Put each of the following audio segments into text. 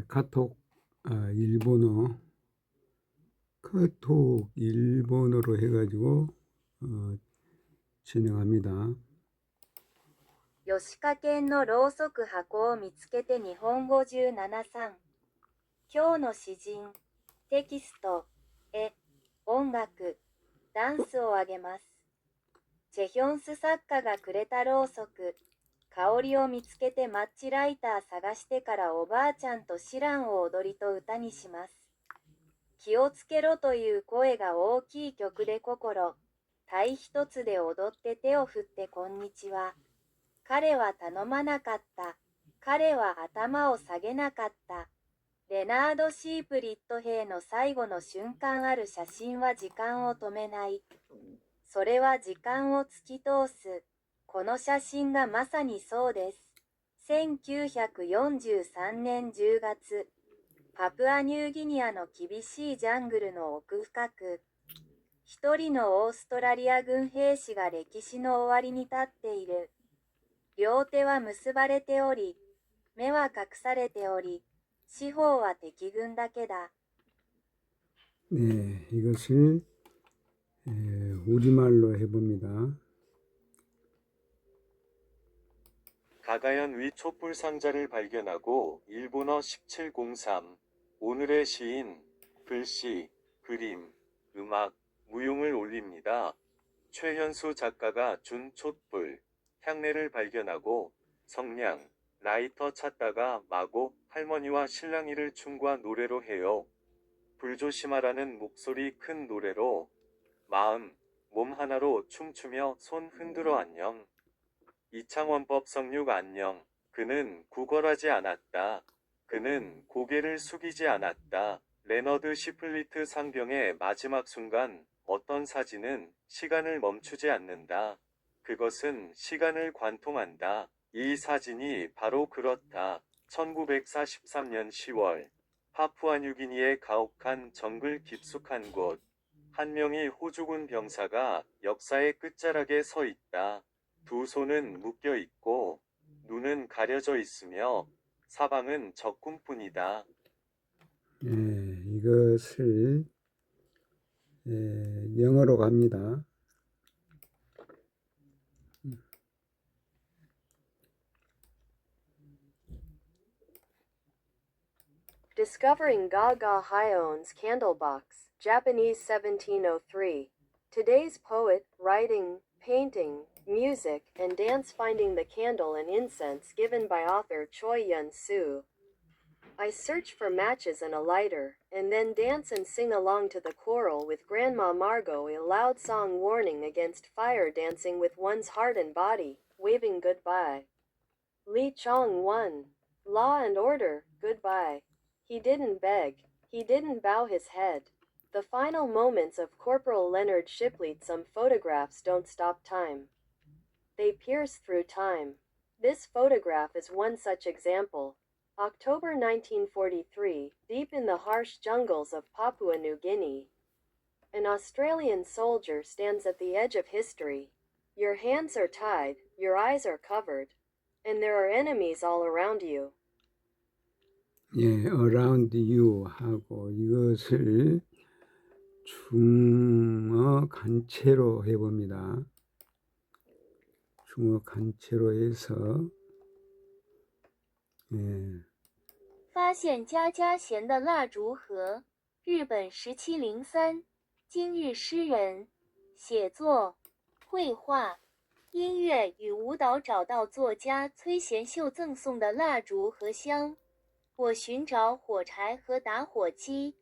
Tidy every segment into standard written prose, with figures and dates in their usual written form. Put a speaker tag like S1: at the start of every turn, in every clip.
S1: 카톡 일본어, 카톡 일본어로 해가지고 진행합니다.
S2: 吉川県のろうそく箱を見つけて日本語173。今日の詩人、テキスト、絵、音楽、ダンスをあげます。チェヒョンス作家がくれたろうそく、香りを見つけてマッチライター探してからおばあちゃんとシランを踊りと歌にします。気をつけろという声が大きい曲で心、体一つで踊って手を振ってこんにちは。彼は頼まなかった。彼は頭を下げなかった。レナード・シープリット兵の最後の瞬間ある写真は時間を止めない。それは時間を突き通す。この写真がまさにそうです。1943年10月、パプアニューギニアの厳しいジャングルの奥深く、一人のオーストラリア軍兵士が歴史の終わりに立っている。両手は結ばれており、目は隠されており、四方は敵軍だけだ。
S1: 네, 이것을 우리말로 해봅니다.
S3: 가가연 위 촛불 상자를 발견하고 일본어 1703 오늘의 시인, 글씨, 그림, 음악, 무용을 올립니다. 최현수 작가가 준 촛불, 향내를 발견하고 성냥, 라이터 찾다가 마고 할머니와 신랑이를 춤과 노래로 해요. 불조심하라는 목소리 큰 노래로 마음, 몸 하나로 춤추며 손 흔들어 안녕. 이창원법 성육 안녕. 그는 구걸하지 않았다. 그는 고개를 숙이지 않았다. 레너드 시플리트 상병의 마지막 순간 어떤 사진은 시간을 멈추지 않는다. 그것은 시간을 관통한다. 이 사진이 바로 그렇다. 1943년 10월 파푸아뉴기니의 가혹한 정글 깊숙한 곳. 한 명의 호주군 병사가 역사의 끝자락에 서 있다. 두 손은 묶여 있고 눈은 가려져 있으며 사방은 적군뿐이다.
S1: 이것을 영어로 갑니다.
S4: Discovering Gaga Hyone's Candlebox, Japanese 1703. Today's poet, writing, painting, music, and dance finding the candle and incense given by author Choi Yun-soo. I search for matches and a lighter, and then dance and sing along to the choral with Grandma Margot, a loud song warning against fire, dancing with one's heart and body, waving goodbye. Lee Chong-won. Law and order, goodbye. He didn't beg, he didn't bow his head. The final moments of Corporal Leonard Shipley. Some photographs don't stop time. They pierce through time. This photograph is one such example. October 1943, deep in the harsh jungles of Papua New Guinea. An Australian soldier stands at the edge of history. Your hands are tied, your eyes are covered, and there are enemies all around you.
S1: around you 하고 이것을 중어 간체로 해봅니다. 중어 간체로 해서
S2: 发现家家闲的蜡烛盒，日本1703。今日诗人，写作、绘画、音乐与舞蹈找到作家崔贤秀赠送的蜡烛和香。我寻找火柴和打火机，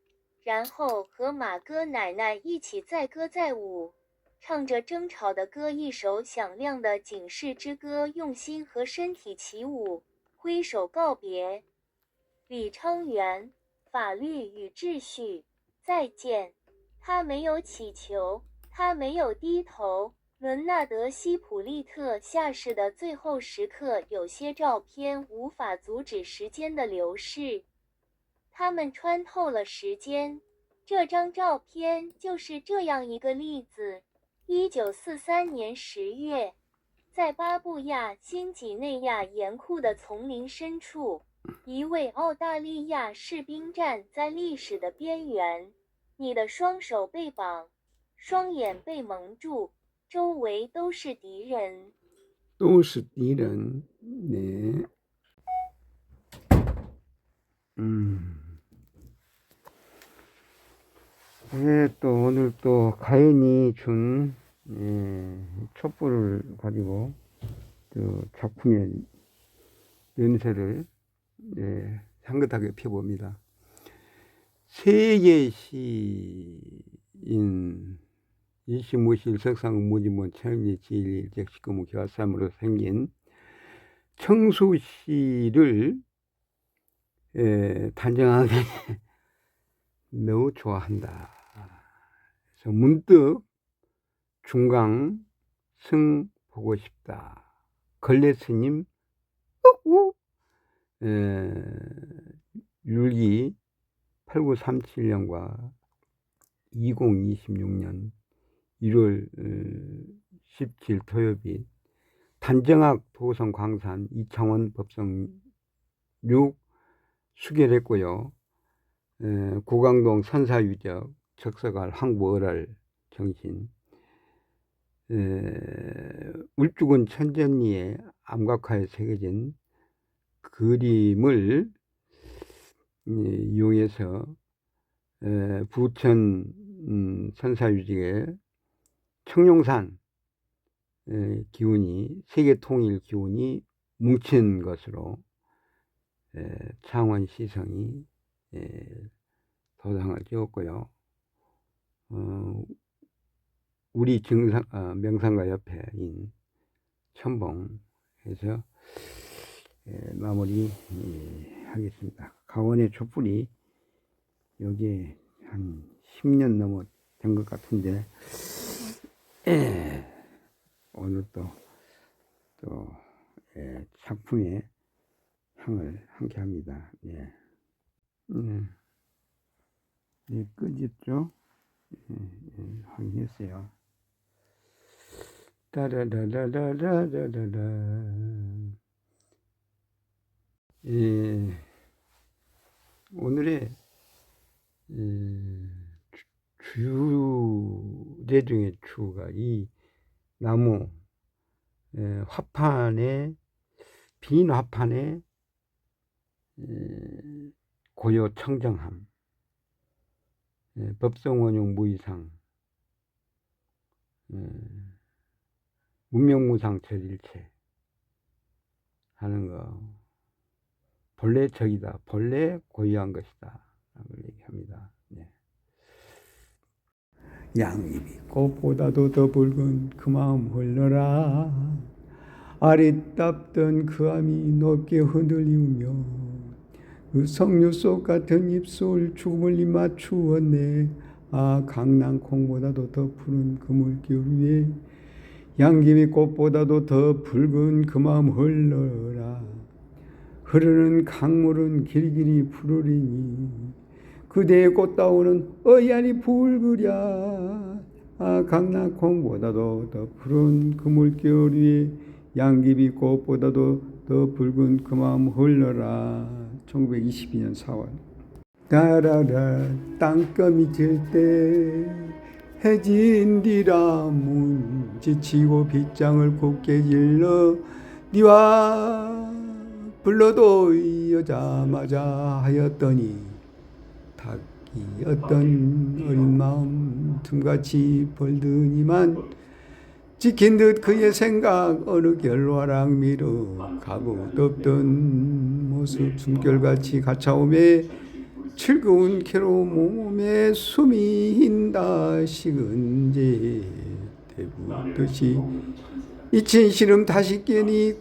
S2: 然后和马哥奶奶一起载歌载舞，唱着争吵的歌，一首响亮的警示之歌，用心和身体起舞，挥手告别。李昌元，法律与秩序，再见。他没有祈求，他没有低头。伦纳德·希普利特下世的最后时刻，有些照片无法阻止时间的流逝，它们穿透了时间。这张照片就是这样一个例子。1943年10月，在巴布亚新几内亚严酷的丛林深处，一位澳大利亚士兵站在历史的边缘，你的双手被绑，双眼被蒙住，周围都是敌人。
S1: 都是敌人. 네. 네, 또 오늘 또 가연이 준 촛불을 가지고 그 작품의 연세를 향긋하게 펴봅니다. 세계 시인 일시무실 석상무지문 천리 지일 적시금무 교화삼으로 생긴 청수시를 단정하게 매우 좋아한다. 그래서 문득 중강승 보고 싶다. 걸레스님 율기 8937년과 2026년 1월 17일 토요일 단정학 도성 광산 이창원 법성 6 수결했고요. 구강동 선사유적 적서갈 황보어랄 정신 울주군 천전리의 암각화에 새겨진 그림을 이용해서 부천 선사유직의 청룡산 기운이 세계 통일 기운이 뭉친 것으로 창원 시성이 도장을 찍었고요. 우리 명상가 옆에인 첨봉에서 마무리 하겠습니다. 가원의 촛불이 여기에 한 10년 넘어 된 것 같은데 오늘 또 작품의 향을 함께 합니다. 끄집죠? 확인했어요. 따라라라라라라라. 오늘의 주제 중에 주가 이 나무 화판에 빈 화판에 고요 청정함, 법성원용 무이상, 문명무상 절일체 하는 거 본래 적이다, 본래 고유한 것이다 라고 얘기합니다. 양입이 꽃보다도 더 붉은 그 마음 흘러라. 아리따던 그 암이 높게 흔들리우며 그 석류속 같은 입술 죽음을 입맞추었네. 아 강낭콩보다도 더 푸른 그 물결 위에 양귀비 꽃보다도 더 붉은 그 마음 흘러라. 흐르는 강물은 길길이 푸르리니 그대의 꽃다우는 어야리 붉으랴. 아 강낭콩보다도 더 푸른 그 물결 위에 양귀비 꽃보다도 더 붉은 그 마음 흘러라. 1922년 4월. 따라라 땅거미 질때 해진 뒤라 문 지치고 빗장을 곱게 질러 니와 불러도 이 여자 맞아 하였더니 닭이 어떤 어린 마음 틈같이 벌드니만 지킨 듯 그의 생각 어느 결화락 미러 가고 덮던 모습 숨결같이 갇혀오매 즐거운 캐로 몸에 숨이 흰다 식은지 대부듯이 잊힌 시름 다시 깨니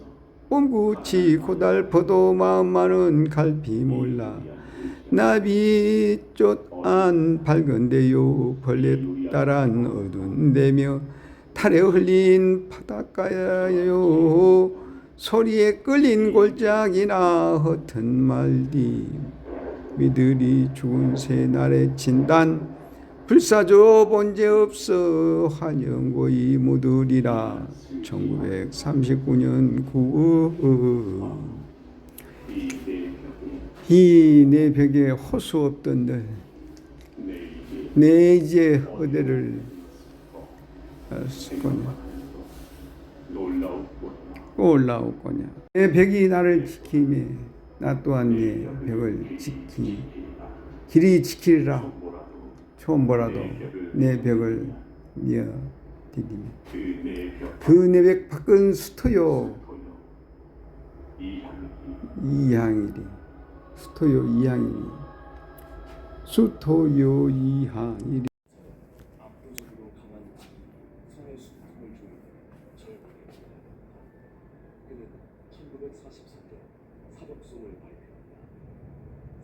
S1: 꼼구치 고달퍼도 마음만은 갈피 몰라 나비 쫓안 밝은데요 벌레 따란 어두운데며 탈에 흘린 바닷가야요 소리에 끌린 골짜기나 허튼 말디 미들이 죽은 새날의 진단 불사조 본제 없어 환영고이 묻으리라. 1939년 9월 이 내 벽에 호수 없던들 내 이제 허대를 거냐 올라오거냐 내 벽이 나를 지키매 나 또한 내 벽을 지키 길이 지키리라 처음 보라도 내 벽을 미어 디디며 그 내 벽 밖은 수토요 이항이리 수토요 이항이리 수토요 이항이리
S5: 압도적으로 강한 성의 수품을 주는 절박했다. 그는 1944년 사적송을 발표한다.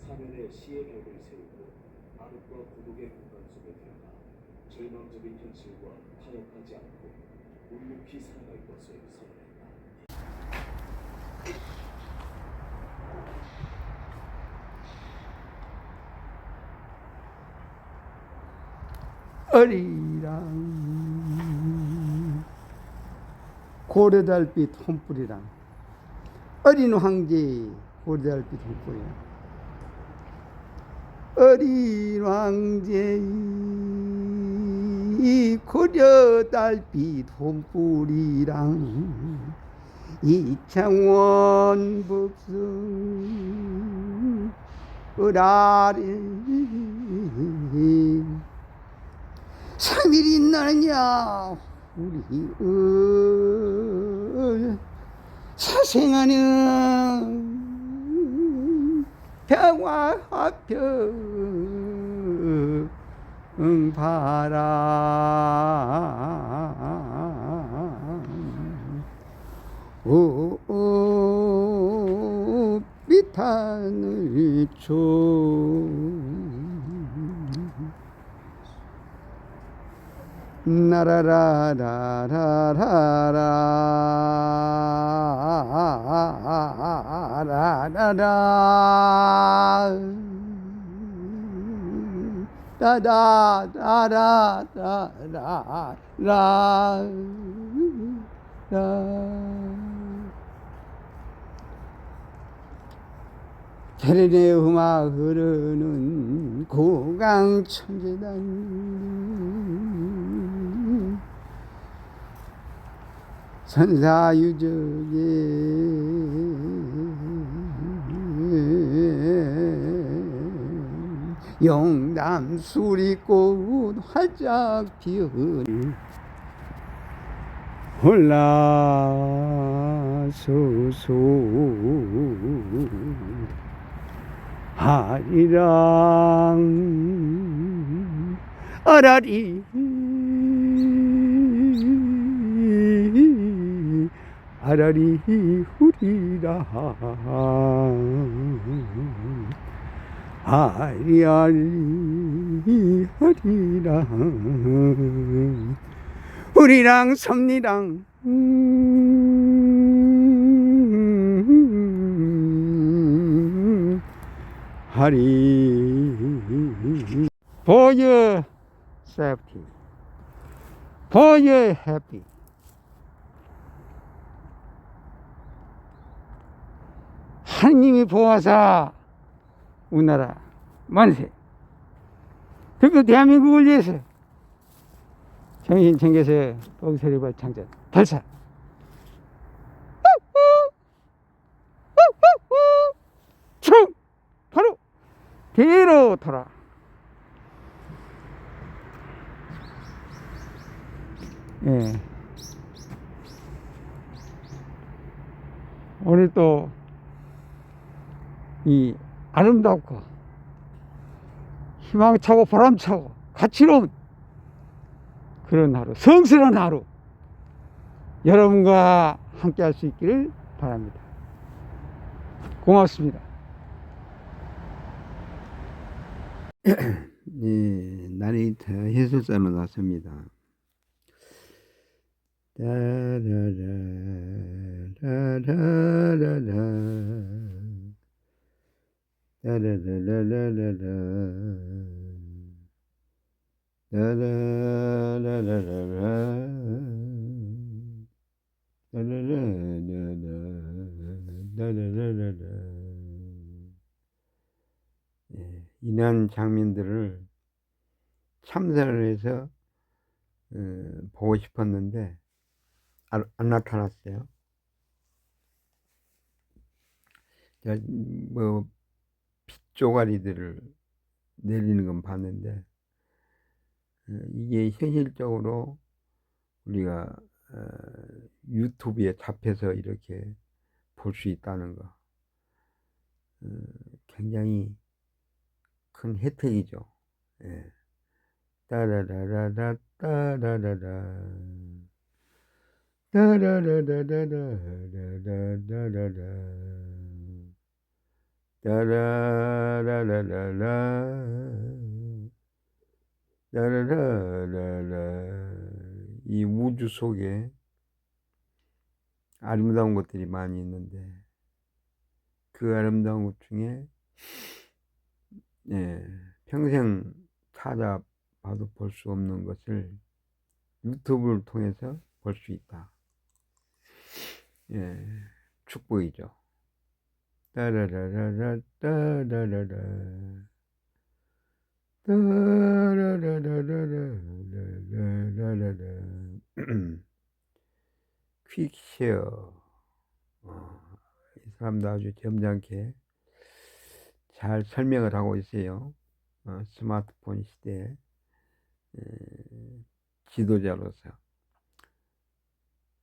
S5: 사면의 시의 벽을 세우고 암흑과 고독의 공간 속에 들어가 절망적인 현실과 타협하지 않고 묵묵히 살아갈 것을 선언했다.
S1: 어리랑 고려달빛 혼불이랑 어린 황제 고려달빛 혼불이랑 어린 황제 고려달빛 혼불이랑 이창원 복숭 을아래 3일이 나느냐 우리 사생하는 평화화평 바람 오 비탄을 줘 나라라라라라라라라라 라라라라라라 테레네 흠아 흐르는 고강천재단 선사유적에 영담수리꽃 활짝 피어니 올라서서 하리랑 아라리 아라리 후리라 아리아리 하리라 우리랑 섭니랑 하리 For your safety, for your happy. 하느님이 보호하사 우리나라 만세. 특히 대한민국을 위해서 정신 챙겨서 복세리바 창전 발사. 총 바로 뒤로 돌아. 예. 오늘 또 이 아름답고 희망차고 보람차고 가치로운 그런 하루, 성스러운 하루 여러분과 함께 할 수 있기를 바랍니다. 고맙습니다. 네, 나레이터 해설사로 나섭니다. 이러한 장면들을 참선을 해서 보고 싶었는데 안 나타났어요. 뭐 빗조가리들을 내리는 건 봤는데 이게 현실적으로 우리가 유튜브에 잡혀서 이렇게 볼 수 있다는 거 굉장히 큰 혜택이죠. 예. 따라라라라 따라라라 따라라라라라라라라라 따라라라라라 따라라라라 이 우주 속에 아름다운 것들이 많이 있는데 그 아름다운 것 중에 평생 찾아봐도 볼 수 없는 것을 유튜브를 통해서 볼 수 있다. 축복이죠. 따라라라라 따라라라 따라라라라라라라라 퀵쉐어 이 사람도 아주 점잖게 잘 설명을 하고 있어요. 스마트폰 시대에 지도자로서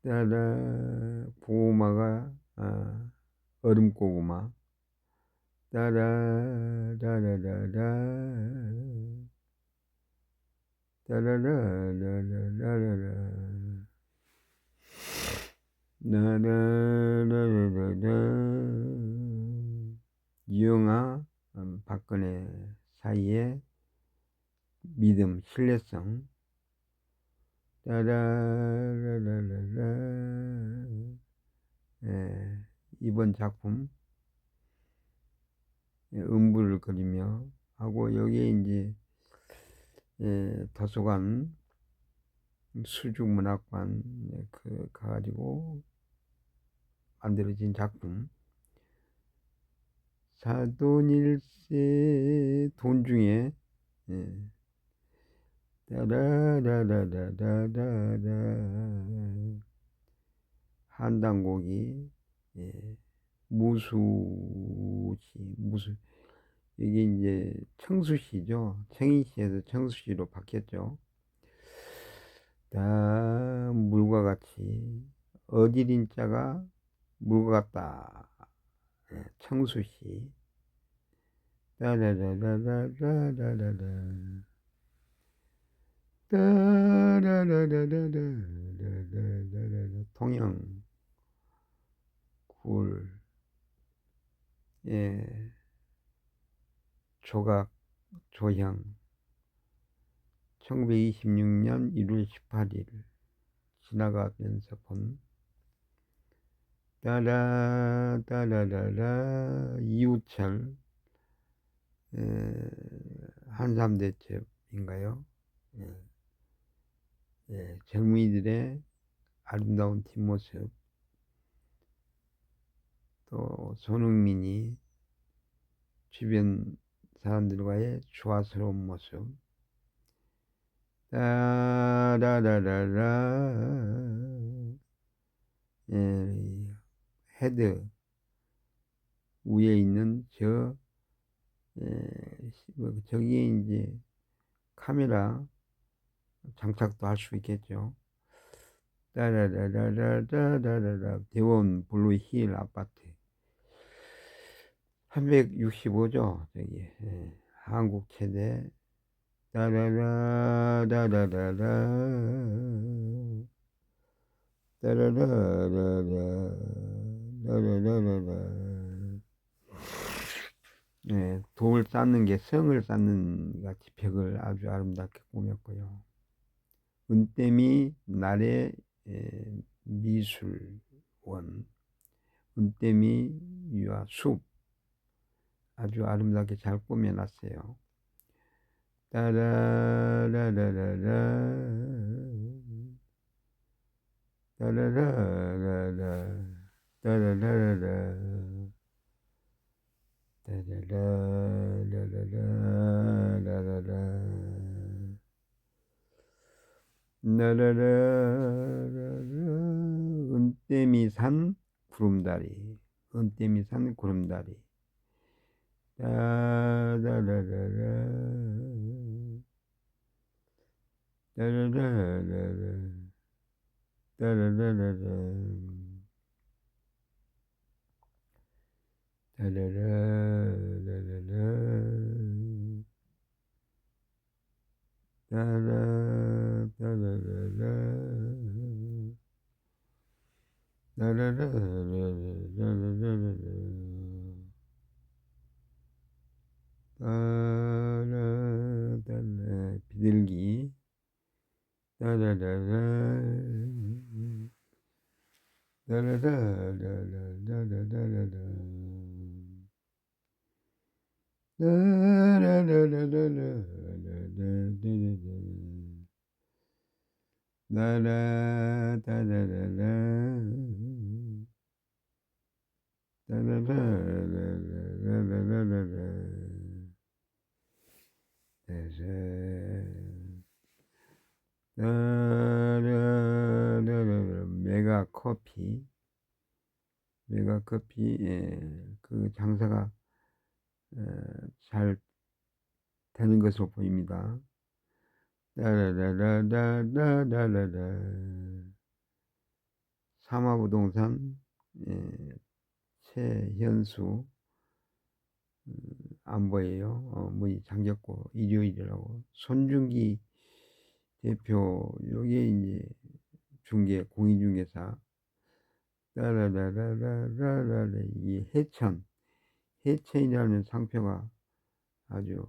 S1: 따라 고구마가 얼음 고구마 따라라라라라 따라라라라라라 나라라라라라 이영하 박근혜 사이의 믿음 신뢰성 따라라라라라 이번 작품 음부를 그리며 하고 여기에 이제 도서관 수중문학관 가가지고 만들어진 작품 사돈일세 돈 중에 따라라라라라라 한당고기 무수 이게 이제 청수시죠. 청인시에서 청수시로 바뀌었죠. 다 물과 같이 어디린자가 물과 같다. 청수시 따라라라라라라라 따라라라라라라라라 통영 굴 조각 조형 1926년 1월 18일 지나가면서 본 따라라라라 이우철 한삼대첩인가요? 젊은이들의 아름다운 뒷모습 또 손흥민이 주변 사람들과의 조화스러운 모습 따라라라라 헤드 위에 있는 저기에 이제 카메라 장착도 할 수 있겠죠. 따라라라라라라라 대원 블루 힐 아파트 365죠. 저기 한국 최대 따라라라라라라 따라라라라라라라 돌을 쌓는 게 성을 쌓는 같이 벽을 아주 아름답게 꾸몄고요. 은땜이 날의 미술원 은땜이 유화 숲 아주 아름답게 잘 꾸며놨어요. 따라라라라라 따라라라라 따라라라라 은땜이 산 구름다리, 은땜이 산 구름다리. 따라라라라, 따라라라라, 따라라라라, 따라라라라라, 따라라라라, 따라라라라라, 따라 비둘기 따라라라 따라라라라라라라라 따라라라라라라라라라 따라라라라 따라라라라라라라 메가 커피, 예, 그 장사가 잘 되는 것으로 보입니다. 따라라라라라라라 삼화부동산 최현수 안 보여요. 문이 잠겼고 일요일이라고. 손준기 대표 요게 이제 중개 공인중개사 따라라라라라라 이 해천이라는 상표가 아주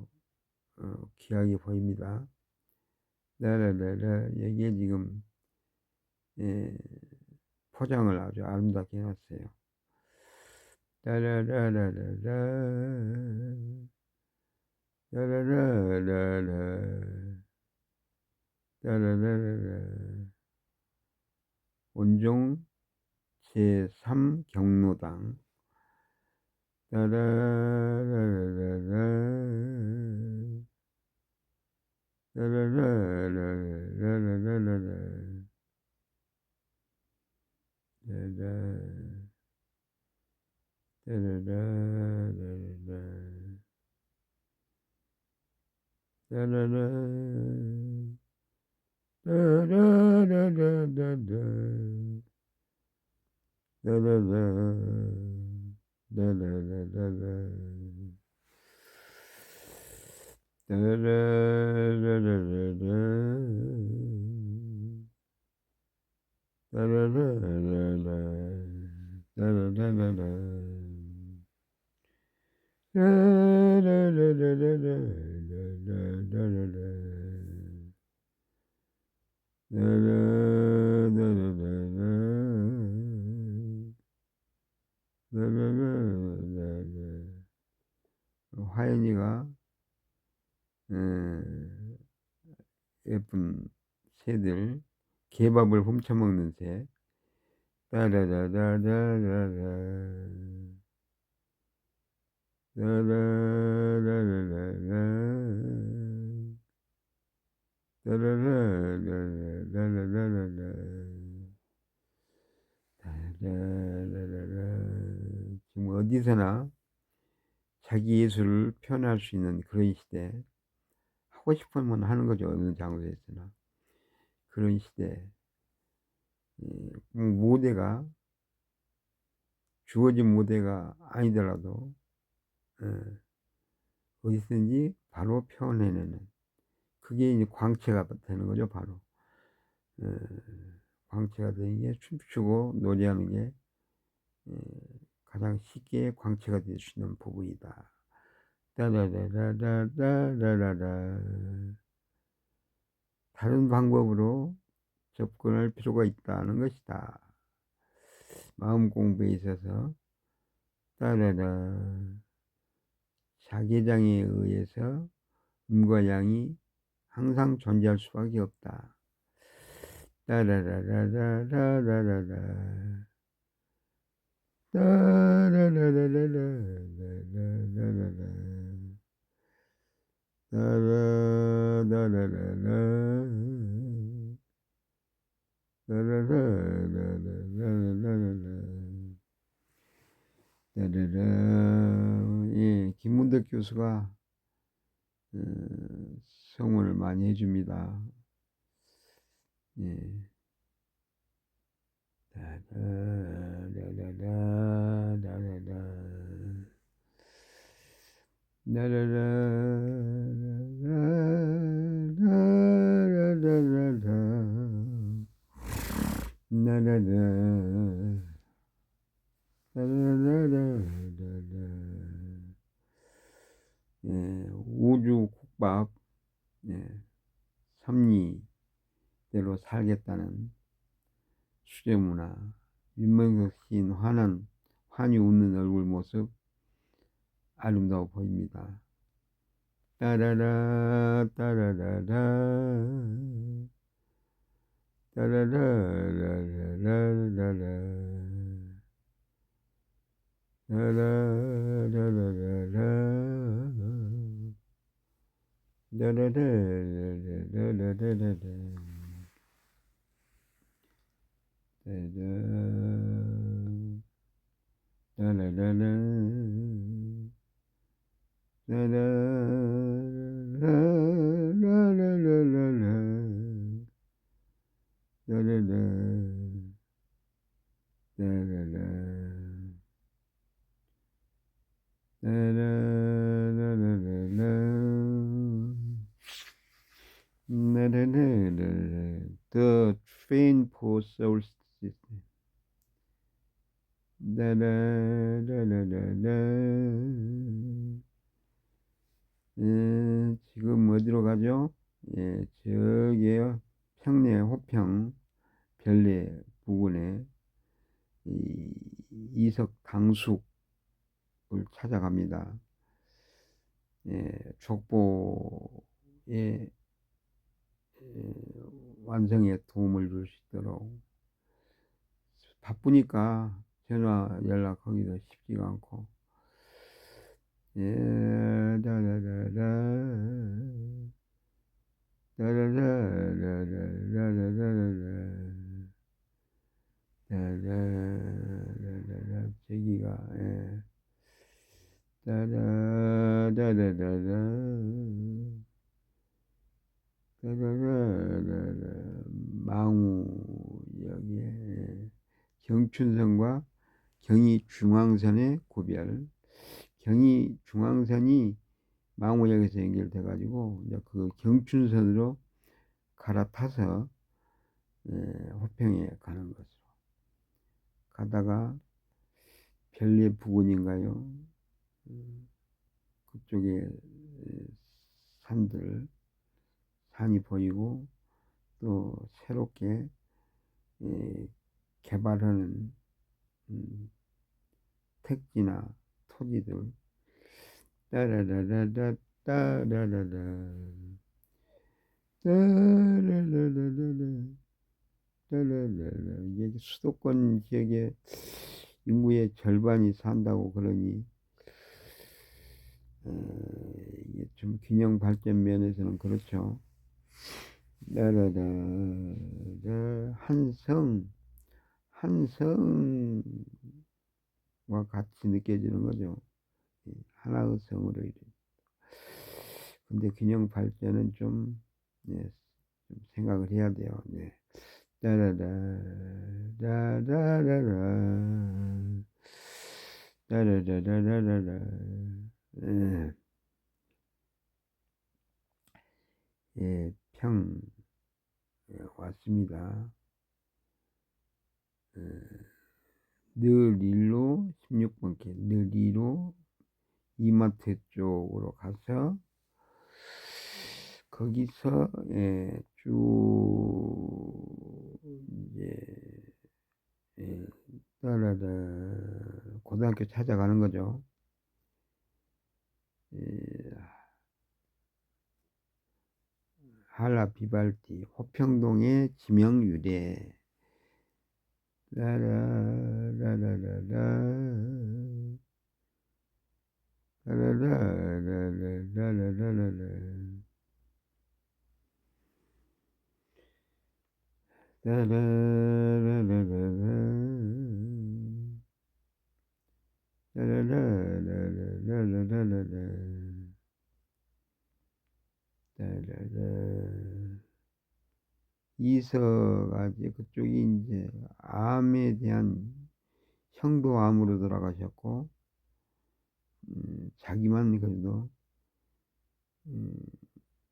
S1: 귀하게 보입니다. 따라라라 여기에 지금 포장을 아주 아름답게 해놨어요. 따라라라라라 따라라라라 따라라라라 원종 제3경로당 따라라라라 따라라라라라라라 화연이가 예쁜 새들 개밥을 훔쳐먹는 새 따라라라라라라 따라라라라라 따라라라라라라라 따라라라라 지금 어디서나 자기 예술을 표현할 수 있는 그런 시대, 하고 싶으면 하는 거죠. 어느 장소에서나. 그런 시대. 무대가 주어진 무대가 아니더라도 어디든지 바로 표현해내는 그게 이제 광채가 되는 거죠. 바로 광채가 되는 게 춤추고 노래하는 게 가장 쉽게 광채가 될 수 있는 부분이다. 따라라라라라라라 다른 방법으로 접근할 필요가 있다는 것이다. 마음 공부에 있어서 따라라 자개장에 의해서 음과 양이 항상 존재할 수밖에 없다. 따라라라라라라라 따라라라라라라라라 따라라. 예, 김문덕 교수가 성원을 많이 해줍니다. 예. 예, 우주 국밥, 예, 섭리대로 살겠다는 수제문화, 윤명석 시인 환히 웃는 얼굴 모습 아름다워 보입니다. 따라라 따라라라 따라라라라라라 The Train for Soul System. 지금 어디로 가죠? 예, 저기요. 평내 호평 별내 부근에 이석 당숙을 찾아갑니다. 예, 족보의 완성에 도움을 줄 수 있도록 바쁘니까 전화 연락하기도 쉽지가 않고 예, 저기가 예. 망우역에 경춘선과 경의중앙선의 구별. 경의중앙선이 망우역에서 연결돼 가지고 이제 그 경춘선으로 갈아타서 호평에 가는 것으로 가다가 별내 부근인가요? 그쪽에 산이 보이고 또 새롭게 개발하는 택지나 토지들 따라라라라 따라라라 따라라라 이게 수도권 지역에 인구의 절반이 산다고 그러니 이게 좀 균형 발전 면에서는 그렇죠. 따라라 한성과 같이 느껴지는 거죠. 하나의 성으로 이래. 근데 균형 발전은 좀 생각을 해야 돼요. 네. 따라라 라라라라 따라라라라라 예, 평 왔습니다. 느릴로 16번 길 느리로 이마트 쪽으로 가서 거기서 쭉 이제 따라라 고등학교 찾아가는 거죠. 할라 비발디 호평동의 지명 유래 라라라라라라 라라라라라라라 라라라라라라 따라라. 이서가 이제 그쪽이 이제 암에 대한 형도암으로 돌아가셨고, 자기만 그래도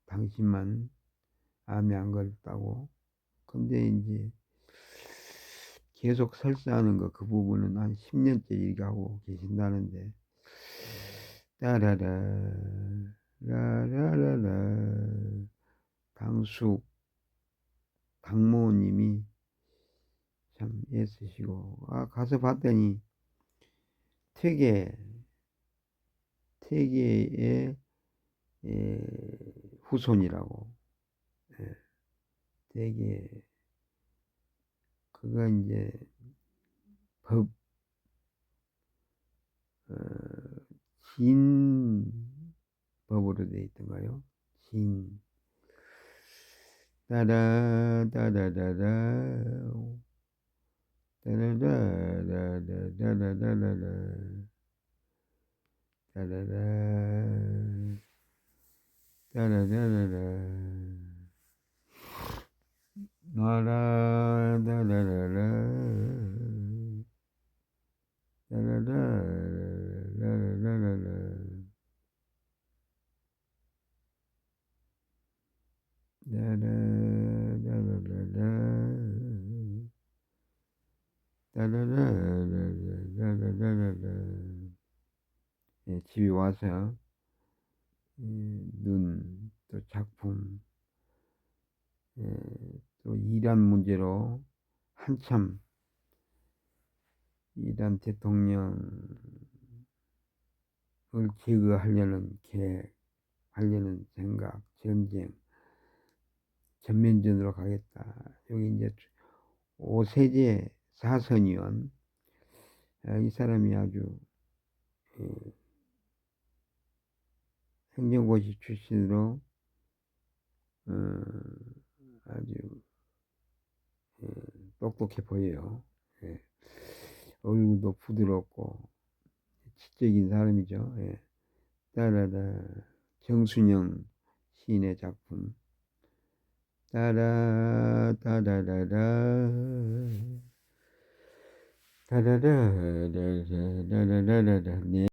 S1: 당신만 암에 안 걸렸다고. 근데 이제 계속 설사하는 거 그 부분은 한 10년째 얘기하고 계신다는데, 따라라 라라라라. 강모님이 참 애쓰시고, 가서 봤더니 퇴계의 후손이라고. 퇴계, 그거 이제 법, 진 법으로 돼 있던가요? 진. 따라 따라라라 따라라라라라라라 따라라 따라라라라 나라 따라라라 따라라라라라라 따라라라라라라라라. 예, 집에 와서 눈, 또 작품, 또 이란 문제로 한참 이란 대통령을 제거하려는 하려는 생각, 전쟁, 전면전으로 가겠다. 여기 이제 오세제 사선위원, 이 사람이 아주 행정고시 출신으로 아주 똑똑해 보여요. 예. 얼굴도 부드럽고 지적인 사람이죠. 예. 따라라. 정순영 시인의 작품. 따라 따라라라 따라라라라라라라. 네.